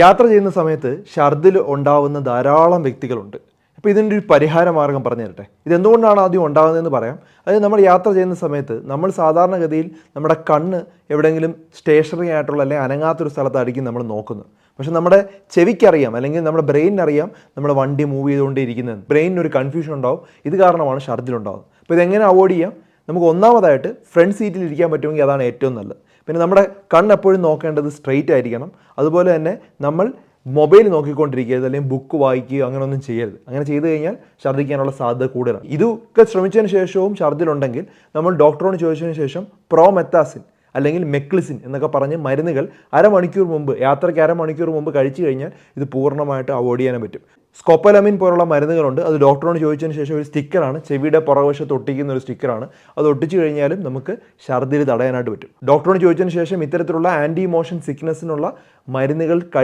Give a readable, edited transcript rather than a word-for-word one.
യാത്ര ചെയ്യുന്ന സമയത്ത് ഛർദിൽ ഉണ്ടാവുന്ന ധാരാളം വ്യക്തികളുണ്ട്. അപ്പോൾ ഇതിൻ്റെ ഒരു പരിഹാര മാർഗ്ഗം പറഞ്ഞു തരട്ടെ. ഇതെന്തുകൊണ്ടാണ് ആദ്യം ഉണ്ടാകുന്നതെന്ന് പറയാം. അതായത് നമ്മൾ യാത്ര ചെയ്യുന്ന സമയത്ത് നമ്മൾ സാധാരണഗതിയിൽ നമ്മുടെ കണ്ണ് എവിടെയെങ്കിലും സ്റ്റേഷനറി ആയിട്ടുള്ള അല്ലെങ്കിൽ അനങ്ങാത്തൊരു സ്ഥലത്തായിരിക്കും നമ്മൾ നോക്കുന്നത്. പക്ഷെ നമ്മുടെ ചെവിക്കറിയാം അല്ലെങ്കിൽ നമ്മുടെ ബ്രെയിനറിയാം നമ്മുടെ വണ്ടി മൂവ് ചെയ്തുകൊണ്ടിരിക്കുന്നത്. ബ്രെയിനിന് ഒരു കൺഫ്യൂഷൻ ഉണ്ടാവും. ഇത് കാരണമാണ് ഛർദിലുണ്ടാകുന്നത്. അപ്പോൾ ഇതെങ്ങനെ അവോയ്ഡ് ചെയ്യാം? നമുക്ക് ഒന്നാമതായിട്ട് ഫ്രണ്ട് സീറ്റിൽ ഇരിക്കാൻ പറ്റുമെങ്കിൽ അതാണ് ഏറ്റവും നല്ലത്. പിന്നെ നമ്മുടെ കണ്ണ് എപ്പോഴും നോക്കേണ്ടത് സ്ട്രെയിറ്റ് ആയിരിക്കണം. അതുപോലെ തന്നെ നമ്മൾ മൊബൈൽ നോക്കിക്കൊണ്ടിരിക്കരുത്, അല്ലെങ്കിൽ ബുക്ക് വായിക്കുകയോ അങ്ങനെയൊന്നും ചെയ്യരുത്. അങ്ങനെ ചെയ്തു കഴിഞ്ഞാൽ ഛർദ്ദിക്കാനുള്ള സാധ്യത കൂടുതലാണ്. ഇതൊക്കെ ശ്രമിച്ചതിന് ശേഷവും ഛർദ്ദിലുണ്ടെങ്കിൽ നമ്മൾ ഡോക്ടറോട് ചോദിച്ചതിന് ശേഷം പ്രോമെത്താസിൻ അല്ലെങ്കിൽ മെക്ലിസിൻ എന്നൊക്കെ പറഞ്ഞ് മരുന്നുകൾ യാത്രയ്ക്ക് അരമണിക്കൂർ മുമ്പ് കഴിച്ചു കഴിഞ്ഞാൽ ഇത് പൂർണ്ണമായിട്ട് അവോയ്ഡ് ചെയ്യാൻ പറ്റും. സ്കോപ്പലമിൻ പോലുള്ള മരുന്നുകളുണ്ട്. അത് ഡോക്ടറോട് ചോദിച്ചതിന് ശേഷം ഒരു സ്റ്റിക്കറാണ്, ചെവിയുടെ പുറകുവശത്ത് ഒട്ടിക്കുന്ന ഒരു സ്റ്റിക്കറാണ്. അത് ഒട്ടിച്ചു കഴിഞ്ഞാലും നമുക്ക് ഛർദ്ദിൽ തടയാനായിട്ട് പറ്റും. ഡോക്ടറോട് ചോദിച്ചതിന് ശേഷം ഇത്തരത്തിലുള്ള ആൻറ്റി മോഷൻ സിക്നസ്സിനുള്ള മരുന്നുകൾ